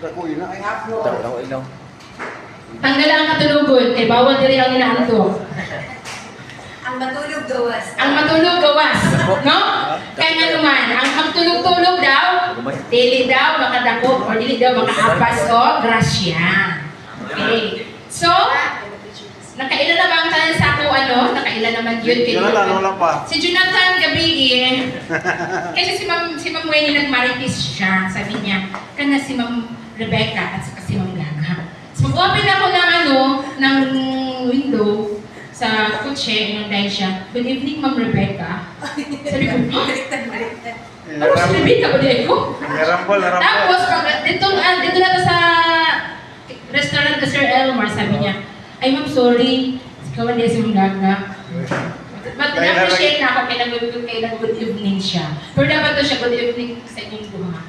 Tago ilaw. Tanggalan ang katulugon, kay bawal diri ang inaanto. Ang matulog gawas. Ang matulog gawas, no? Kaya nga naman, ang magtulog-tulog daw, dili daw makadako o dili daw makaapas o grasya. Okay. So, nakailan na ba ang tanan sa ako, Nakailan naman yun. Si Jonathan gabi kasi si Ma'am Wendy nagmaritis siya. Sabi niya, kana si Ma'am Rebecca at saka si Ma'am Gaga. So, mag-open ako ng window sa kotse, nang dahil siya, "Good evening, Ma'am Rebecca." Sabi ko, Baliktad. ano si Rebecca ba din ko? Tapos, dito na sa restaurant na Sir Elmar, sabi niya, "Ay, ma'am, sorry. Ikaw hindi si Ma'am Gaga." But na-appreciate na ako kaya nag-good evening siya. Pero dapat to siya, "Good evening sa inyong buha."